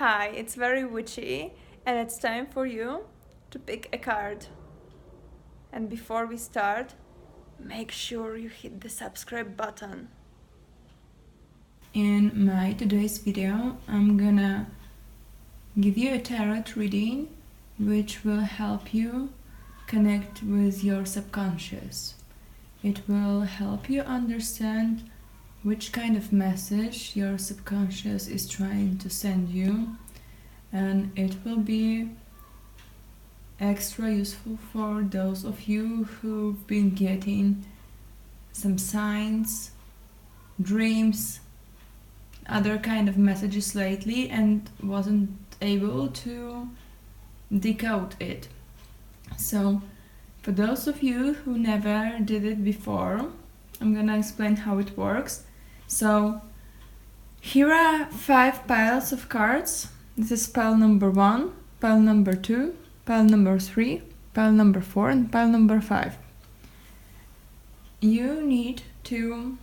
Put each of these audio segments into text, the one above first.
Hi, it's very witchy, and it's time for you to pick a card. And before we start, make sure you hit the subscribe button. In my today's video, I'm gonna give you a tarot reading which will help you connect with your subconscious. It will help you understand which kind of message your subconscious is trying to send you, and it will be extra useful for those of you who've been getting some signs, dreams, other kind of messages lately and wasn't able to decode it. So for those of you who never did it before, I'm gonna explain how it works. So here are 5 piles of cards. This is pile number 1, pile number 2, pile number 3, pile number 4 and pile number 5. You need to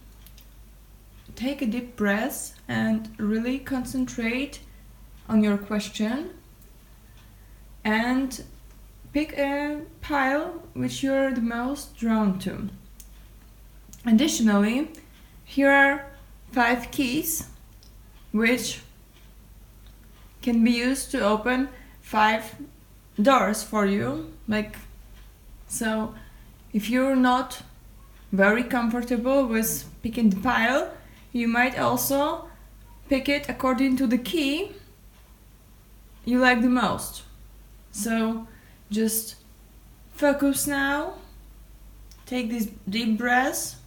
take a deep breath and really concentrate on your question and pick a pile which you're the most drawn to. Additionally, here are 5 keys which can be used to open 5 doors for you. So if you're not very comfortable with picking the pile, you might also pick it according to the key you like the most. So just focus now, take these deep breaths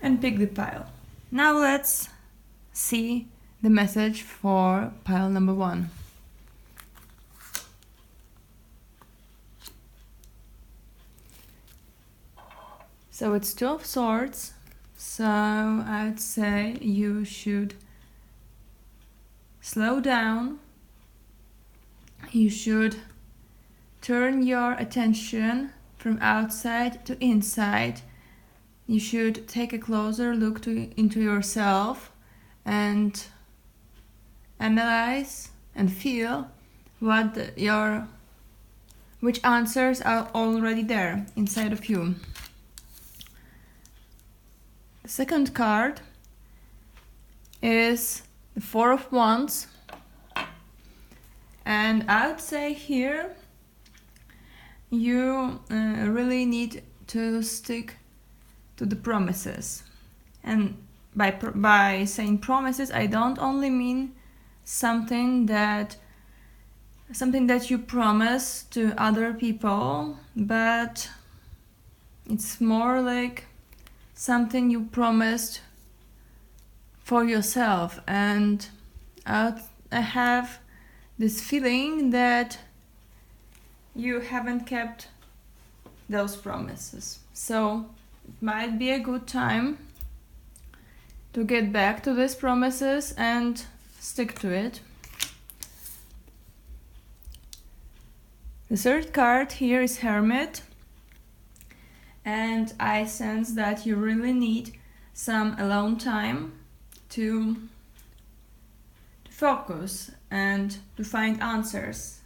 and pick the pile. Now let's see the message for pile number 1. So it's 2 of Swords, so I'd say you should slow down. You should turn your attention from outside to inside. You should take a closer look into yourself and analyze and feel which answers are already there inside of you. The second card is the 4 of Wands, and I would say here you really need to stick to the promises. And by saying promises, I don't only mean something that you promise to other people, but it's more like something you promised for yourself. And I have this feeling that you haven't kept those promises. So it might be a good time to get back to these promises and stick to it. The third card here is Hermit, and I sense that you really need some alone time to focus and to find answers.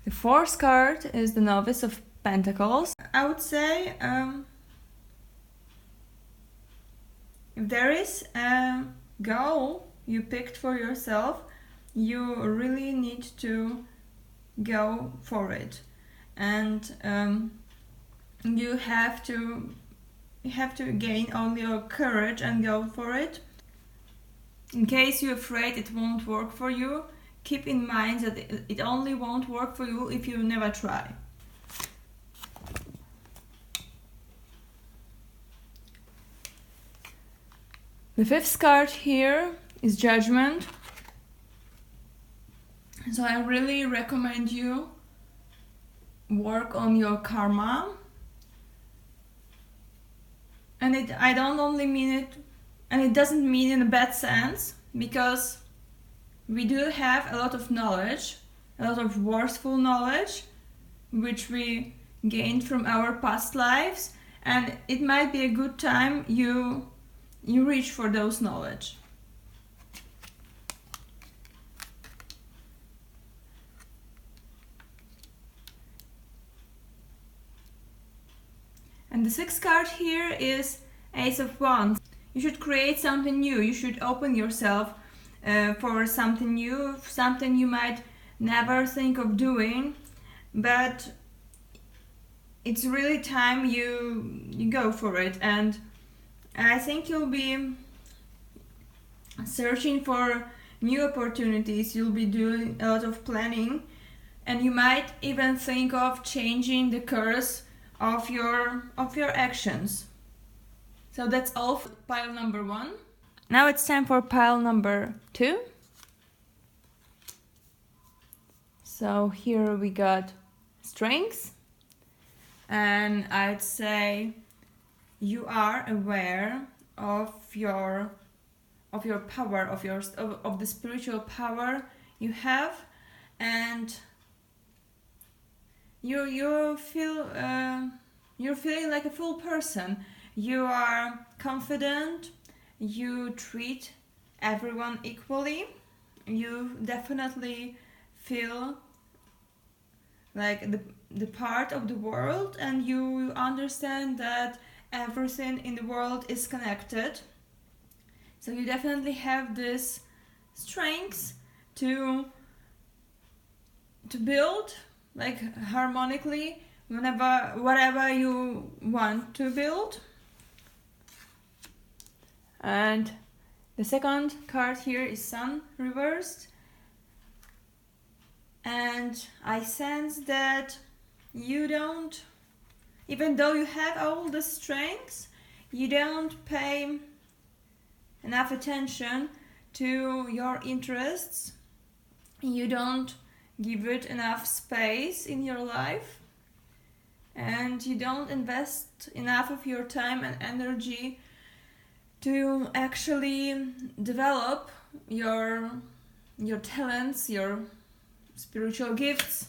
The fourth card is the Novice of Pentacles. I would say if there is a goal you picked for yourself, you really need to go for it, and you have to gain all your courage and go for it. In case you're afraid it won't work for you, keep in mind that it only won't work for you if you never try. The fifth card here is Judgment. So I really recommend you work on your karma. And I don't only mean it, and it doesn't mean in a bad sense, because we do have a lot of knowledge, a lot of worthful knowledge, which we gained from our past lives, and it might be a good time you reach for those knowledge. And the sixth card here is Ace of Wands. You should create something new. You should open yourself for something new, something you might never think of doing, but it's really time you go for it. And I think you'll be searching for new opportunities. You'll be doing a lot of planning, and you might even think of changing the course of your actions. So that's all for pile number 1. Now it's time for pile number 2. So here we got strengths, and I'd say you are aware of your power, of the spiritual power you have, and you feel you're feeling like a full person. You are confident. You treat everyone equally. You definitely feel like the part of the world, and you understand that everything in the world is connected. So you definitely have this strength to build like harmonically whatever you want to build. And the second card here is Sun reversed, and I sense that you don't, even though you have all the strengths, you don't pay enough attention to your interests. You don't give it enough space in your life, and you don't invest enough of your time and energy to actually develop your talents, your spiritual gifts.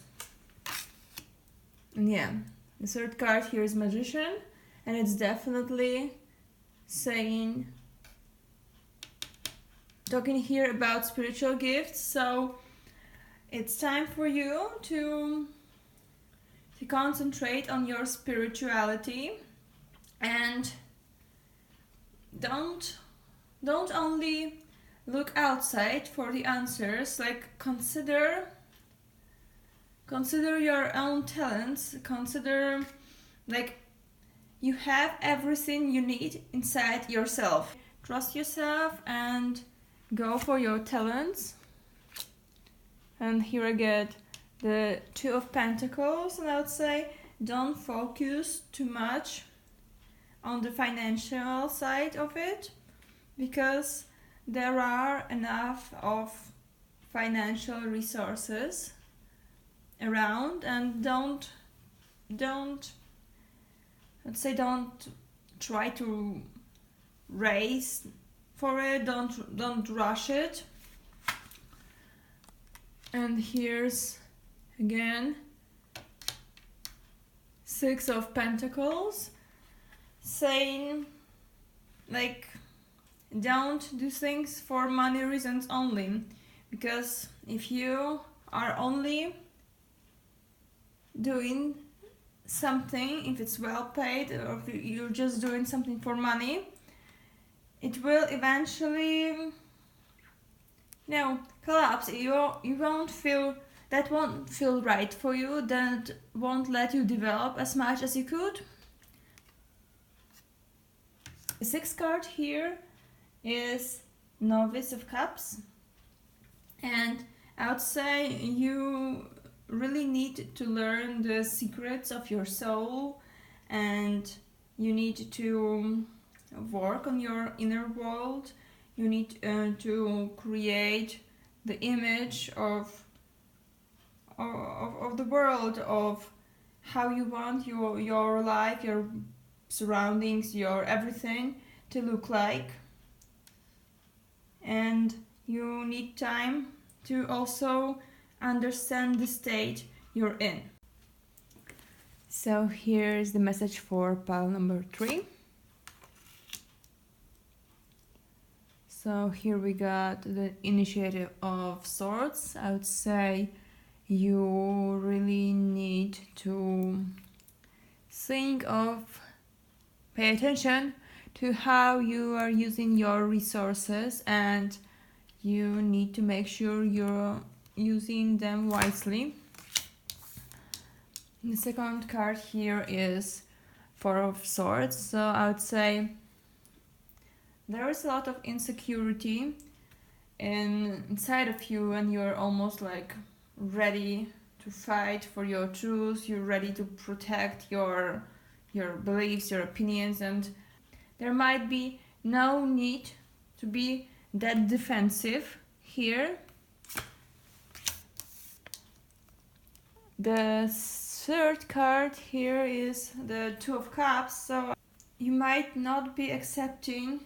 And yeah, the third card here is Magician, and it's definitely talking here about spiritual gifts. So it's time for you to concentrate on your spirituality, and don't only look outside for the answers. Like consider your own talents. Consider like you have everything you need inside yourself. Trust yourself and go for your talents. And here I get the Two of Pentacles, and I would say don't focus too much on the financial side of it, because there are enough of financial resources around, and don't try to race for it. Don't rush it. And here's again Six of Pentacles, saying like don't do things for money reasons only, because if you are only doing something, if it's well paid, or if you're just doing something for money, it will eventually collapse. You won't feel right for you. That won't let you develop as much as you could. The sixth card here is Novice of Cups, and I would say you really need to learn the secrets of your soul, and you need to work on your inner world. You need to create the image of the world, of how you want your life, your surroundings, your everything to look like. And you need time to also understand the state you're in. So here's the message for pile number 3. So here we got the Initiative of Swords. I would say you really need to pay attention to how you are using your resources, and you need to make sure you're using them wisely. The second card here is Four of Swords. So I would say there is a lot of insecurity inside of you, and you're almost like ready to fight for your truth. You're ready to protect your beliefs, your opinions, and there might be no need to be that defensive here. The third card here is the Two of Cups. So you might not be accepting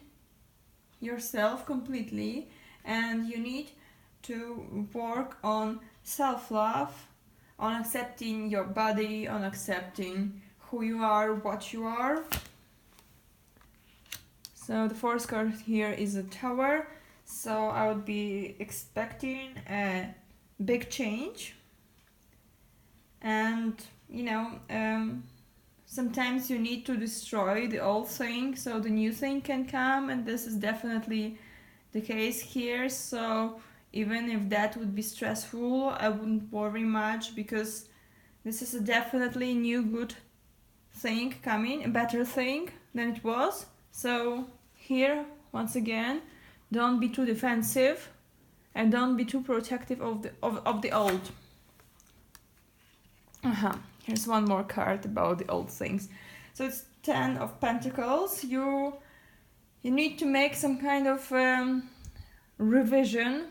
yourself completely, and you need to work on self-love, on accepting your body, on accepting who you are, what you are. So the fourth card here is a Tower. So I would be expecting a big change, and sometimes you need to destroy the old thing so the new thing can come, and this is definitely the case here. So even if that would be stressful, I wouldn't worry much, because this is a definitely new good thing coming, a better thing than it was. So here, once again, don't be too defensive and don't be too protective of the old. Here's one more card about the old things. So it's 10 of Pentacles. You need to make some kind of revision,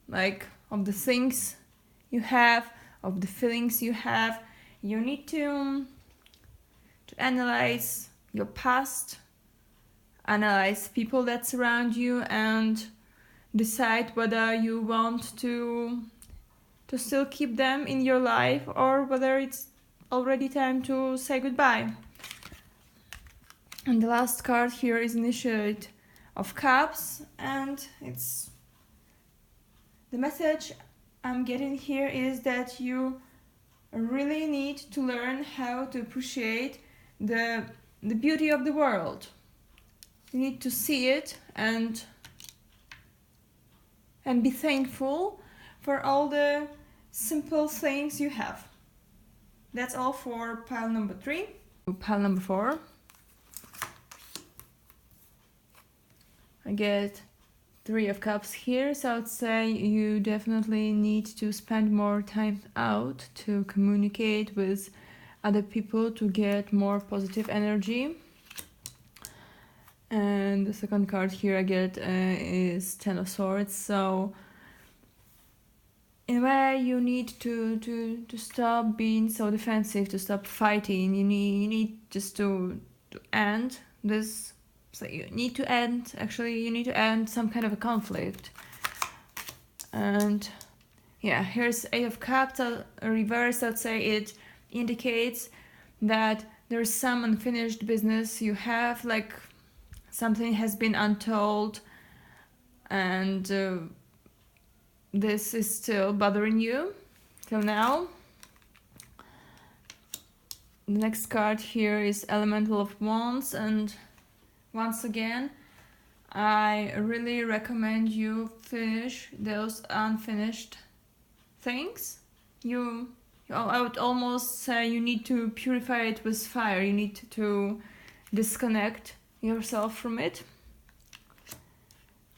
like of the things you have, of the feelings you have. You need to analyze your past, analyze people that surround you, and decide whether you want to still keep them in your life, or whether it's already time to say goodbye. And the last card here is Initiate of Cups, and it's the message I'm getting here is that you really need to learn how to appreciate the beauty of the world. You need to see it and be thankful for all the simple things you have. That's all for pile number 3. Pile number 4. I get 3 of Cups here, so I would say you definitely need to spend more time out to communicate with other people to get more positive energy. And the second card here I get is 10 of Swords. So in a way, you need to stop being so defensive, to stop fighting. You need just to end this. So you need to end some kind of a conflict. And yeah, here's 8 of Cups. Reverse, I'd say it indicates that there's some unfinished business you have, like something has been untold, and this is still bothering you till now. The next card here is Elemental of Wands, and once again, I really recommend you finish those unfinished things. I would almost say you need to purify it with fire. You need to disconnect yourself from it.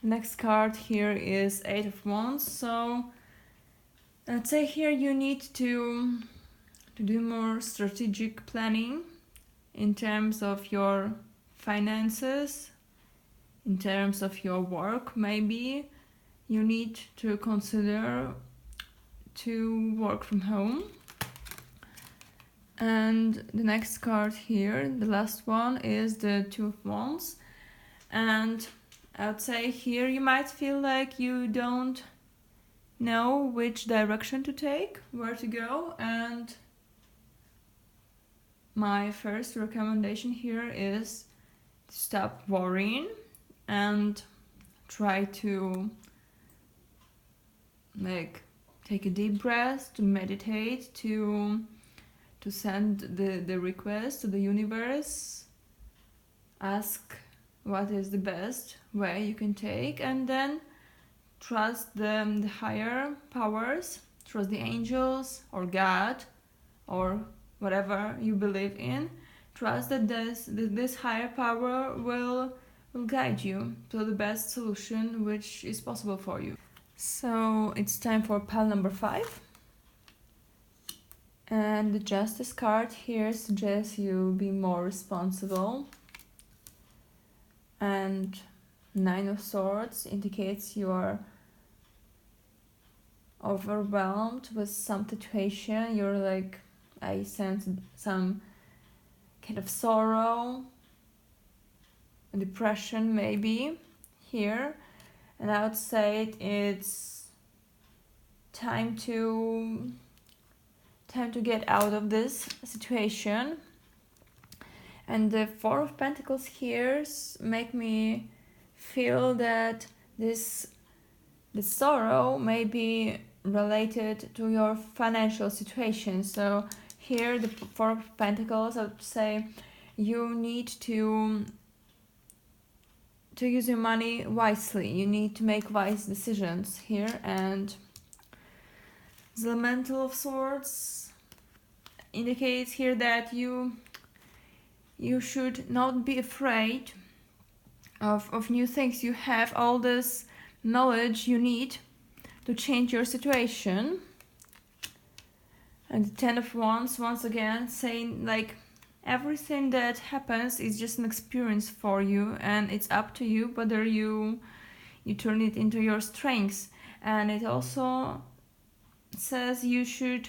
The next card here is 8 of Wands. So I'd say here you need to do more strategic planning in terms of your finances, in terms of your work. Maybe you need to consider to work from home. And the next card here, the last one, is the 2 of Wands. And I would say here you might feel like you don't know which direction to take, where to go, and my first recommendation here is to stop worrying and try to take a deep breath, to meditate, to send the request to the universe, ask what is the best way you can take, and then trust the higher powers, trust the angels or God or whatever you believe in. Trust that this higher power will guide you to the best solution which is possible for you. So it's time for pile number 5. And the Justice card here suggests you be more responsible. And 9 of Swords indicates you are overwhelmed with some situation. You're like, I sense some kind of sorrow, depression maybe here. And I would say it's time to get out of this situation. And the 4 of Pentacles here make me feel that this sorrow may be related to your financial situation. So here the 4 of Pentacles, I would say you need to use your money wisely. You need to make wise decisions here. And the Elemental of Swords indicates here that you should not be afraid of new things. You have all this knowledge you need to change your situation. And the 10 of Wands, once again, saying like everything that happens is just an experience for you, and it's up to you whether you turn it into your strengths. And it also says you should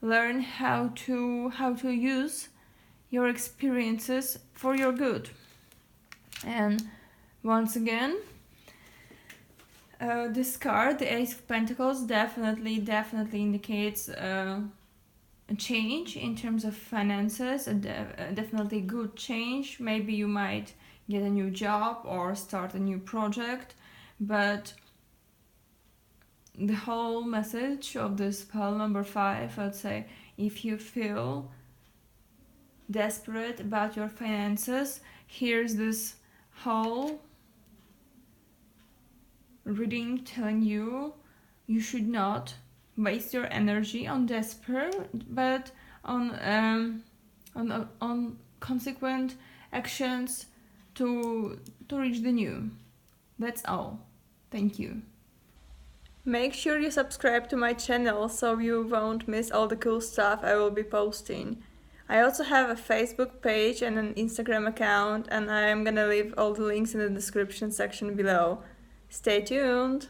learn how to use your experiences for your good. And once again, this card, the Ace of Pentacles, definitely indicates a change in terms of finances, definitely good change. Maybe you might get a new job or start a new project, but the whole message of this pile number 5, I'd say, if you feel desperate about your finances, here's this whole reading telling you should not waste your energy on despair, but on consequent actions to reach the new. That's all. Thank you. Make sure you subscribe to my channel so you won't miss all the cool stuff I will be posting. I also have a Facebook page and an Instagram account, and I'm gonna leave all the links in the description section below. Stay tuned!